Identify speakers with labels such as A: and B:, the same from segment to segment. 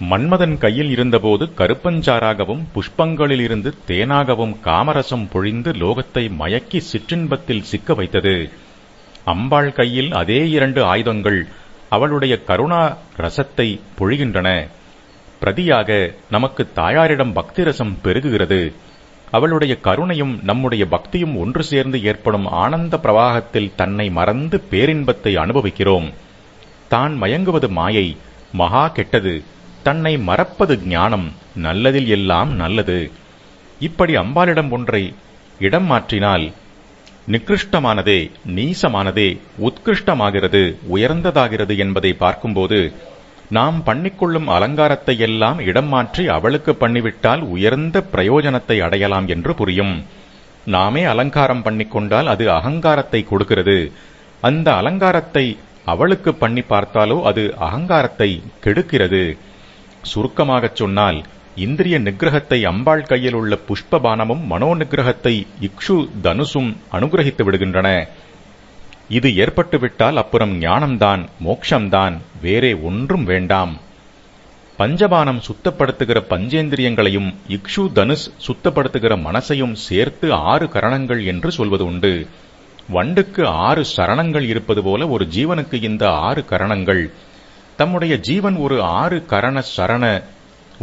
A: மன்மதன் கையில் இருந்தபோது கருப்பஞ்சாராகவும் புஷ்பங்களிலிருந்து தேனாகவும் காமரசம் பொழிந்து லோகத்தை மயக்கி சிற்றின்பத்தில் சிக்க வைத்தது. அம்பாள் கையில் அதே 2 ஆயுதங்கள் அவளுடைய கருணா ரசத்தை பொழிகின்றன. பிரதியாக நமக்கு தாயாரிடம் பக்தி ரசம் பெருகுகிறது. அவளுடைய கருணையும் நம்முடைய பக்தியும் ஒன்று சேர்ந்து ஏற்படும் ஆனந்த பிரவாகத்தில் தன்னை மறந்து பேரின்பத்தை அனுபவிக்கிறோம். தான் மயங்குவது மாயை, மகா கெட்டது. தன்னை மறப்பது ஞானம், நல்லதில் எல்லாம் நல்லது. இப்படி அம்பாளிடம் ஒன்றை இடம் மாற்றினால் நிகிருஷ்டமானதே, நீசமானதே உத்கிருஷ்டமாகிறது, உயர்ந்ததாகிறது என்பதை பார்க்கும்போது நாம் பண்ணிக்கொள்ளும் அலங்காரத்தை எல்லாம் இடம் மாற்றி அவளுக்கு பண்ணிவிட்டால் உயர்ந்த பிரயோஜனத்தை அடையலாம் என்று புரியும். நாமே அலங்காரம் பண்ணிக்கொண்டால் அது அகங்காரத்தை கொடுக்கிறது. அந்த அலங்காரத்தை அவளுக்கு பண்ணி பார்த்தாலோ அது அகங்காரத்தை கெடுக்கிறது. சுருக்கமாகச் சொன்னால், இந்திரிய நிகிரகத்தை அம்பாள் கையில் உள்ள புஷ்பபானமும் மனோ நிகிரகத்தை இக்ஷு தனுசும் அனுகிரகித்து விடுகின்றன. இது ஏற்பட்டுவிட்டால் அப்புறம் ஞானம்தான், மோட்சம்தான், வேறே ஒன்றும் வேண்டாம். பஞ்சபானம் சுத்தப்படுத்துகிற பஞ்சேந்திரியங்களையும் இக்ஷு தனுஷ் சுத்தப்படுத்துகிற மனசையும் சேர்த்து 6 கரணங்கள் என்று சொல்வது உண்டு. வண்டுக்கு 6 சரணங்கள் இருப்பது போல ஒரு ஜீவனுக்கு இந்த 6 கரணங்கள். தம்முடைய ஜீவன் ஒரு 6 கரண சரண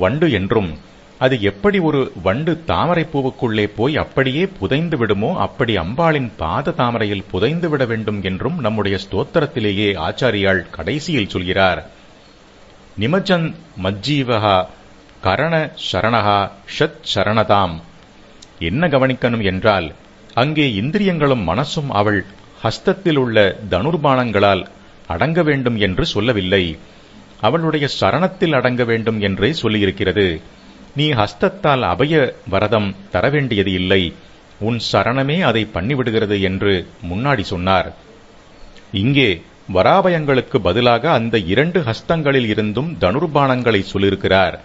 A: வண்டு என்றும், அது எப்படி ஒரு வண்டு தாமரை பூவுக்குள்ளே போய் அப்படியே புதைந்து விடுமோ அப்படி அம்பாளின் பாத தாமரையில் புதைந்து விட வேண்டும் என்றும் நம்முடைய ஸ்தோத்திரத்திலேயே ஆச்சாரியால் கடைசியில் சொல்கிறார். நிமஜன் மஜ்ஜீவகா கரண சரணகா ஷட் சரணதாம். என்ன கவனிக்கணும் என்றால், அங்கே இந்திரியங்களும் மனசும் அவள் ஹஸ்தத்தில் உள்ள தனுர்பானங்களால் அடங்க வேண்டும் என்று சொல்லவில்லை, அவளுடைய சரணத்தில் அடங்க வேண்டும் என்றே சொல்லியிருக்கிறது. நீ ஹஸ்தத்தால் அபய வரதம் தர வேண்டியது இல்லை, உன் சரணமே அதை பண்ணிவிடுகிறது என்று முன்னாடி சொன்னார். இங்கே வராபயங்களுக்கு பதிலாக அந்த 2 ஹஸ்தங்களில் இருந்தும் தனுர்பானங்களை சொல்லியிருக்கிறார்.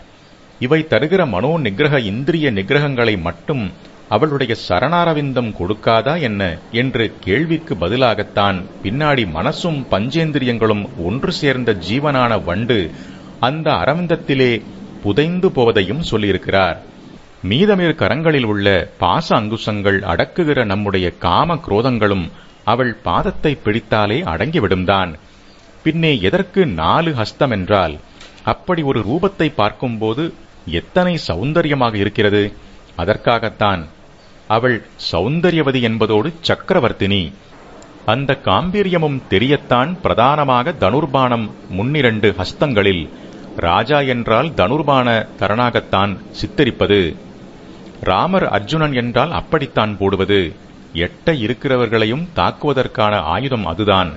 A: இவை தருகிற மனோ நிகிரக இந்திரிய நிகிரகங்களை மட்டும் அவளுடைய சரணாரவிந்தம் கொடுக்காதா என்ன என்று கேள்விக்கு பதிலாகத்தான் பின்னாடி மனசும் பஞ்சேந்திரியங்களும் ஒன்று சேர்ந்த ஜீவனான வண்டு அந்த அரவிந்தத்திலே புதைந்து போவதையும் சொல்லியிருக்கிறார். மீதமிரு கரங்களில் உள்ள பாச அங்குசங்கள் அடக்குகிற நம்முடைய காம குரோதங்களும் அவள் பாதத்தை பிடித்தாலே அடங்கிவிடும்தான். பின்னே எதற்கு 4 ஹஸ்தம் என்றால், அப்படி ஒரு ரூபத்தை பார்க்கும்போது எத்தனை சௌந்தரியமாக இருக்கிறது. அதற்காகத்தான் அவள் சௌந்தரியவதி என்பதோடு சக்கரவர்த்தினி. அந்த காம்பீரியமும் தெரியத்தான் பிரதானமாக தனுர்பானம் முன்னிரண்டு ஹஸ்தங்களில் ராஜா என்றால் தனுர்பான தரனாகத்தான் சித்தரிப்பது. ராமர் அர்ஜுனன் என்றால் அப்படித்தான் போடுவது. எட்ட இருக்கிறவர்களையும் தாக்குவதற்கான ஆயுதம் அதுதான்.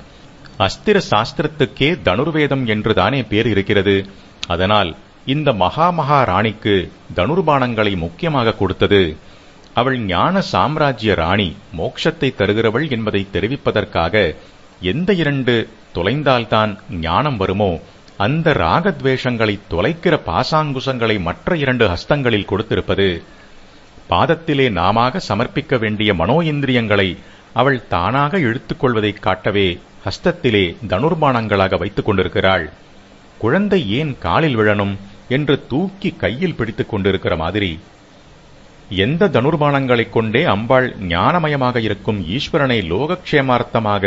A: அஸ்திர சாஸ்திரத்துக்கே தனுர்வேதம் என்றுதானே பேர் இருக்கிறது. அதனால் இந்த மகா ராணிக்கு தனுர்பானங்களை முக்கியமாக கொடுத்தது. அவள் ஞான சாம்ராஜ்ய ராணி, மோட்சத்தை தருகிறவள் என்பதை தெரிவிப்பதற்காக எந்த 2 தொலைந்தால்தான் ஞானம் வருமோ அந்த ராகத்வேஷங்களை தொலைக்கிற பாசாங்குசங்களை மற்ற 2 ஹஸ்தங்களில் கொடுத்திருப்பது. பாதத்திலே நாமாக சமர்ப்பிக்க வேண்டிய மனோ இந்திரியங்களை அவள் தானாக இழுத்துக்கொள்வதைக் காட்டவே ஹஸ்தத்திலே தனுர்பானங்களாக வைத்துக் கொண்டிருக்கிறாள். குழந்தை ஏன் காலில் விழணும் என்று தூக்கி கையில் பிடித்துக் கொண்டிருக்கிற மாதிரி எந்த தனுர்பானங்களைக் கொண்டே அம்பாள் ஞானமயமாக இருக்கும் ஈஸ்வரனை லோகக்ஷேமார்த்தமாக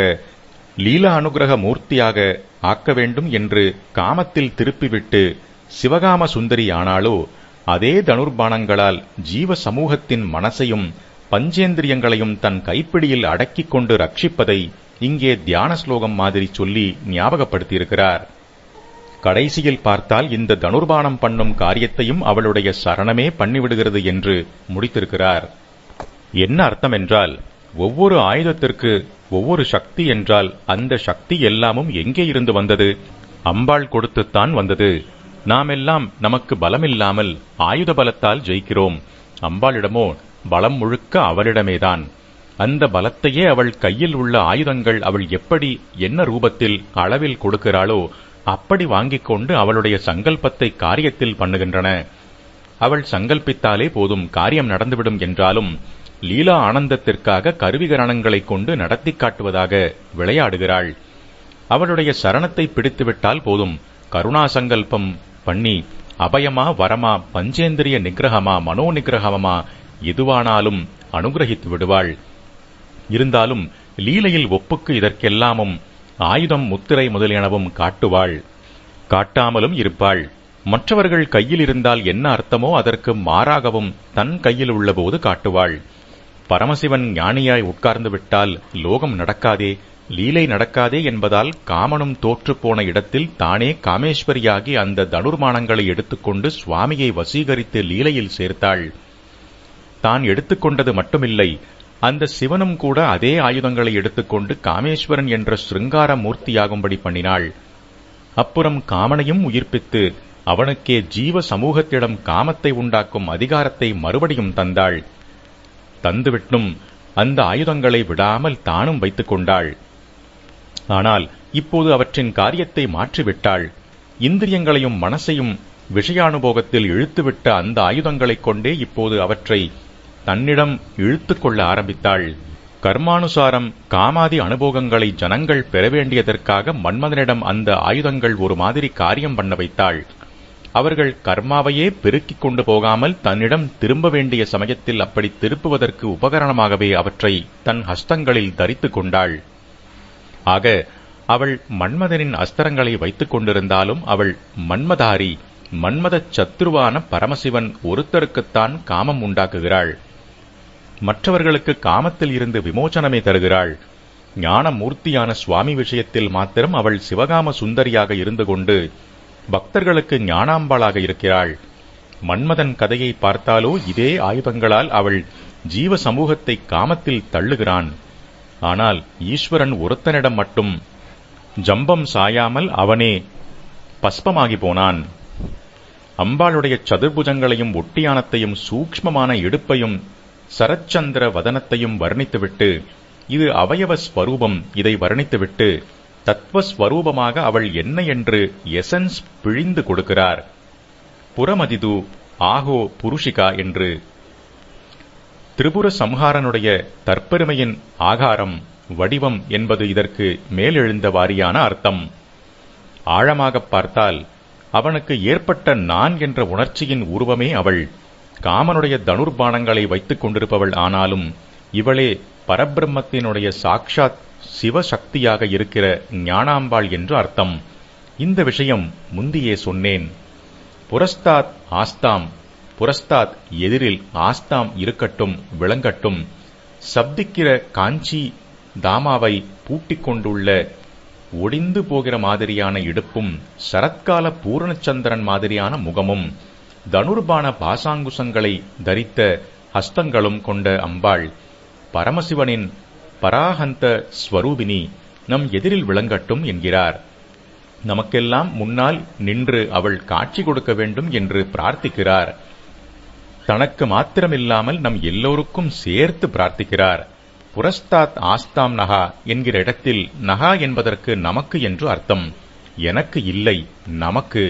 A: லீலா அனுகிரக மூர்த்தியாக ஆக்க வேண்டும் என்று காமத்தில் திருப்பிவிட்டு சிவகாம சுந்தரி ஆனாலோ அதே தனுர்பானங்களால் ஜீவ சமூகத்தின் மனசையும் பஞ்சேந்திரியங்களையும் தன் கைப்பிடியில் அடக்கிக் கொண்டு ரட்சிப்பதை இங்கே தியான ஸ்லோகம் மாதிரி சொல்லி ஞாபகப்படுத்தியிருக்கிறார். கடைசியில் பார்த்தால் இந்த தனுர்பானம் பண்ணும் காரியத்தையும் அவளுடைய சரணமே பண்ணிவிடுகிறது என்று முடித்திருக்கிறார். என்ன அர்த்தம் என்றால், ஒவ்வொரு ஆயுதத்திற்கு ஒவ்வொரு சக்தி என்றால் அந்த சக்தி எல்லாமும் எங்கே இருந்து வந்தது? அம்பாள் கொடுத்துத்தான் வந்தது. நாமெல்லாம் நமக்கு பலமில்லாமல் ஆயுத பலத்தால் ஜெயிக்கிறோம். அம்பாளிடமோ பலம் முழுக்க அவளிடமேதான். அந்த பலத்தையே அவள் கையில் உள்ள ஆயுதங்கள் அவள் எப்படி என்ன ரூபத்தில் அளவில் கொடுக்கிறாளோ அப்படி வாங்கிக் கொண்டு அவளுடைய சங்கல்பத்தை காரியத்தில் பண்ணுகின்றன. அவள் சங்கல்பித்தாலே போதும், காரியம் நடந்துவிடும் என்றாலும் லீலா ஆனந்தத்திற்காக கருவிகரணங்களைக் கொண்டு நடத்தி காட்டுவதாக விளையாடுகிறாள். அவளுடைய சரணத்தை பிடித்துவிட்டால் போதும், கருணா சங்கல்பம் பண்ணி அபயமா, வரமா, பஞ்சேந்திரிய நிகிரகமா, மனோ நிகிரகமா எதுவானாலும் அனுகிரகித்து விடுவாள். இருந்தாலும் லீலையில் ஒப்புக்கு இதற்கெல்லாமும் ஆயுதம், முத்திரை முதலியனவும் காட்டுவாள். காட்டாமலும் இருப்பாள். மற்றவர்கள் கையில் இருந்தால் என்ன அர்த்தமோ அதற்கு மாறாகவும் தன் கையில் உள்ளபோது காட்டுவாள். பரமசிவன் ஞானியாய் உட்கார்ந்து விட்டால் லோகம் நடக்காதே, லீலை நடக்காதே என்பதால் காமனும் தோற்றுப்போன இடத்தில் தானே காமேஸ்வரியாகி அந்த தனுர்மானங்களை எடுத்துக்கொண்டு சுவாமியை வசீகரித்து லீலையில் சேர்த்தாள். தான் எடுத்துக்கொண்டது மட்டுமில்லை, அந்த சிவனும் கூட அதே ஆயுதங்களை எடுத்துக்கொண்டு காமேஸ்வரன் என்ற சிருங்கார மூர்த்தியாகும்படி பண்ணினாள். அப்புறம் காமனையும் உயிர்ப்பித்து அவனுக்கே ஜீவ சமூகத்திடம் காமத்தை உண்டாக்கும் அதிகாரத்தை மறுபடியும் தந்தாள். தந்துவிட்டும் அந்த ஆயுதங்களை விடாமல் தானும் வைத்துக் கொண்டாள். ஆனால் இப்போது அவற்றின் காரியத்தை மாற்றிவிட்டாள். இந்திரியங்களையும் மனசையும் விஷயானுபோகத்தில் இழுத்துவிட்ட அந்த ஆயுதங்களைக் கொண்டே இப்போது அவற்றை தன்னிடம் இழுத்துக் கொள்ள ஆரம்பித்தாள். கர்மானுசாரம் காமாதி அனுபோகங்களை ஜனங்கள் பெற வேண்டியதற்காக மன்மதனிடம் அந்த ஆயுதங்கள் ஒரு மாதிரி காரியம் பண்ண வைத்தாள். அவர்கள் கர்மாவையே பெருக்கிக் கொண்டு போகாமல் தன்னிடம் திரும்ப வேண்டிய சமயத்தில் அப்படி திருப்புவதற்கு உபகரணமாகவே அவற்றை தன் ஹஸ்தங்களில் தரித்துக் கொண்டாள். ஆக அவள் மன்மதனின் அஸ்திரங்களை வைத்துக் கொண்டிருந்தாலும் அவள் மன்மதாரி, மன்மதச் சத்ருவான பரமசிவன் ஒருத்தருக்குத்தான் காமம் உண்டாக்குகிறாள். மற்றவர்களுக்கு காமத்தில் இருந்து விமோசனமே தருகிறாள். ஞான மூர்த்தியான சுவாமி விஷயத்தில் மாத்திரம் அவள் சிவகாம சுந்தரியாக இருந்து கொண்டு பக்தர்களுக்கு ஞானாம்பாளாக இருக்கிறாள். மன்மதன் கதையை பார்த்தாலோ இதே ஆயுதங்களால் அவள் ஜீவ சமூகத்தை காமத்தில் தள்ளுகிறான். ஆனால் ஈஸ்வரன் ஒருத்தனிடம் மட்டும் ஜம்பம் சாயாமல் அவனே பஸ்பமாகி போனான். அம்பாளுடைய சதுர்புஜங்களையும் ஒட்டியானத்தையும் சூக்ஷ்மமான இடுப்பையும் சரச்சந்திர வதனத்தையும் வர்ணித்துவிட்டு இது அவயவ ஸ்வரூபம், இதை வர்ணித்துவிட்டு தத்வஸ்வரூபமாக அவள் என்ன என்று எசன்ஸ் பிழிந்து கொடுக்கிறார். புறமதிது ஆகோ புருஷிகா என்று. திரிபுர சம்ஹாரனுடைய தற்பெருமையின் ஆகாரம், வடிவம் என்பது இதற்கு மேலெழுந்த வாரியான அர்த்தம். ஆழமாகப் பார்த்தால் அவனுக்கு ஏற்பட்ட நான் என்ற உணர்ச்சியின் உருவமே அவள். காமனுடைய தனுர்பானங்களை வைத்துக் கொண்டிருப்பவள். ஆனாலும் இவளே பரபிரம்மத்தினுடைய சாக்ஷாத் சிவசக்தியாக இருக்கிற ஞானாம்பாள் என்று அர்த்தம். இந்த விஷயம் முந்தியே சொன்னேன். புரஸ்தாத் ஆஸ்தாம், புரஸ்தாத் எதிரில், ஆஸ்தாம் இருக்கட்டும், விளங்கட்டும். சப்திக்கிற காஞ்சி தாமாவை பூட்டிக் கொண்டுள்ள ஒடிந்து போகிற மாதிரியான இடுப்பும், சரத்கால பூரணச்சந்திரன் மாதிரியான முகமும், தனுர்பான பாசாங்குசங்களை தரித்த ஹஸ்தங்களும் கொண்ட அம்பாள் பரமசிவனின் பராஹந்த ஸ்வரூபினி நம் எதிரில் விளங்கட்டும் என்கிறார். நமக்கெல்லாம் முன்னால் நின்று அவள் காட்சி கொடுக்க வேண்டும் என்று பிரார்த்திக்கிறார். தனக்கு மாத்திரமில்லாமல் நம் எல்லோருக்கும் சேர்த்து பிரார்த்திக்கிறார். புரஸ்தாத் ஆஸ்தாம் நகா என்கிற இடத்தில் நகா என்பதற்கு நமக்கு என்று அர்த்தம். எனக்கு இல்லை, நமக்கு.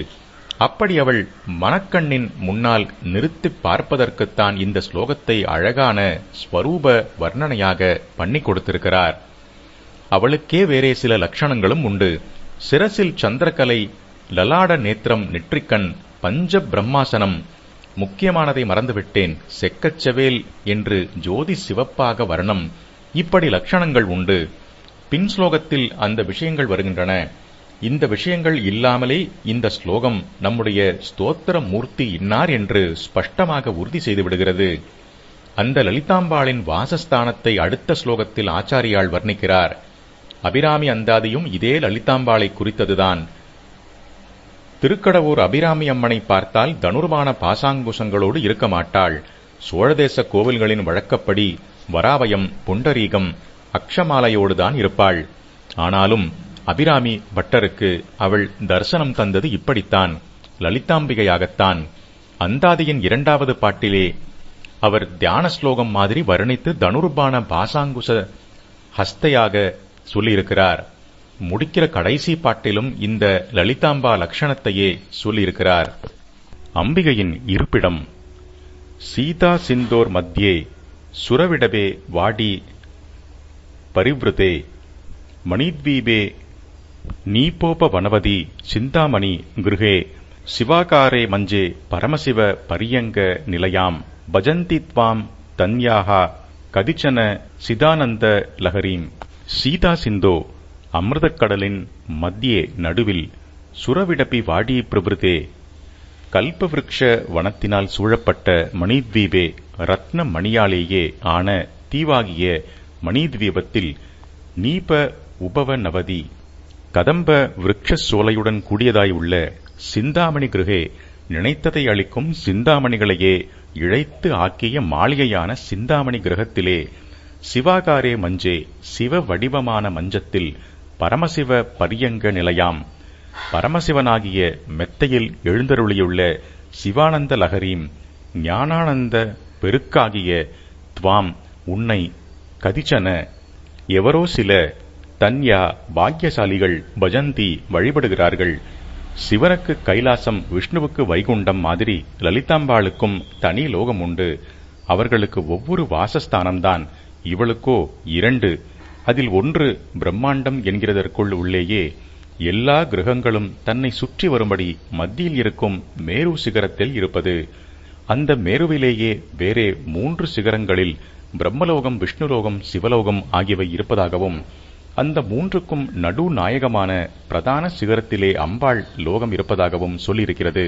A: அப்படி அவள் மனக்கண்ணின் முன்னால் நிறுத்திப் பார்ப்பதற்குத்தான் இந்த ஸ்லோகத்தை அழகான ஸ்வரூப வர்ணனையாக பண்ணி கொடுத்திருக்கிறார். அவளுக்கே வேறே சில லட்சணங்களும் உண்டு. சிரசில் சந்திரகலை, லலாட நேத்திரம், நெற்றிக்கண், பஞ்ச பிரம்மாசனம், முக்கியமானதை மறந்துவிட்டேன், செக்கச்செவேல் என்று ஜோதி சிவப்பாக வர்ணம், இப்படி லட்சணங்கள் உண்டு. பின் ஸ்லோகத்தில் அந்த விஷயங்கள் வருகின்றன. இந்த விஷயங்கள் இல்லாமலே இந்த ஸ்லோகம் நம்முடைய ஸ்தோத்திர மூர்த்தி இன்னார் என்று ஸ்பஷ்டமாக உறுதி செய்துவிடுகிறது. அந்த லலிதாம்பாளின் வாசஸ்தானத்தை அடுத்த ஸ்லோகத்தில் ஆச்சாரியால் வர்ணிக்கிறார். அபிராமி அந்தாதியும் இதே லலிதாம்பாளை குறித்ததுதான். திருக்கடவூர் அபிராமி அம்மனை பார்த்தால் தனுர்பான பாசாங்குசங்களோடு இருக்க மாட்டாள். சோழதேச கோவில்களின் வழக்கப்படி வராவயம், புண்டரீகம், அக்ஷமாலையோடுதான் இருப்பாள். ஆனாலும் அபிராமி பட்டருக்கு அவள் தரிசனம் தந்தது இப்படித்தான், லலிதாம்பிகையாகத்தான். அந்தாதியின் 2வது பாட்டிலே அவர் தியான ஸ்லோகம் மாதிரி வர்ணித்து தனுர்பான பாசாங்குச ஹஸ்தையாக சொல்லியிருக்கிறார். முடிக்கிற கடைசி பாட்டிலும் இந்த லலிதாம்பா லட்சணத்தையே சொல்லியிருக்கிறார். அம்பிகையின் இருப்பிடம் சீதா சிந்தோர் மத்தியே சுரவிடபே வாடி பரிவ்ருதே மணித்வீபே நீபோப வனவதி சிந்தாமணி கிருஹே சிவாகாரே மஞ்சே பரமசிவ பரியங்க நிலையாம் பஜந்தி த்வாம் தன்யாஹா கதிச்சன சிதானந்த லஹரீம். சீதா சிந்தோ அமிர்தக்கடலின் மத்தியே நடுவில் சுரவிடப்பி வாடி பிரபிருதே கல்பவிருக்ஷ வனத்தினால் சூழப்பட்ட மணித்வீபே ரத்ன மணியாலேயே ஆன தீவாகிய மணித்வீபத்தில் நீப உபவ நவதி கதம்ப விருட்ச சோலையுடன் கூடியதாய் உள்ள சிந்தாமணி கிருகே நினைத்ததை அளிக்கும் சிந்தாமணிகளையே இழைத்து ஆக்கிய மாளிகையான சிந்தாமணி கிரகத்திலே சிவாகாரே மஞ்சே சிவ வடிவமான மஞ்சத்தில் பரமசிவ பரியங்க நிலையாம் பரமசிவனாகிய மெத்தையில் எழுந்தருளியுள்ள சிவானந்த லஹரீம் ஞானானந்த பெருக்காகிய துவாம் உன்னை கதிச்சன எவரோ சில தன்யா பாக்கியசாலிகள் பஜந்தி வழிபடுகிறார்கள். சிவனுக்கு கைலாசம் விஷ்ணுவுக்கு வைகுண்டம் மாதிரி லலிதாம்பாளுக்கும் தனி லோகம் உண்டு. அவர்களுக்கு ஒவ்வொரு வாசஸ்தானம்தான், இவளுக்கோ 2. அதில் ஒன்று பிரம்மாண்டம் என்கிறதற்குள் உள்ளேயே எல்லா கிரகங்களும் தன்னை சுற்றி வரும்படி மத்தியில் இருக்கும் மேரு சிகரத்தில் இருப்பது. அந்த மேருவிலேயே வேறே 3 சிகரங்களில் பிரம்மலோகம் விஷ்ணுலோகம் சிவலோகம் ஆகியவை இருப்பதாகவும் அந்த 3க்கும் நடுநாயகமான பிரதான சிகரத்திலே அம்பாள் லோகம் இருப்பதாகவும் சொல்லியிருக்கிறது.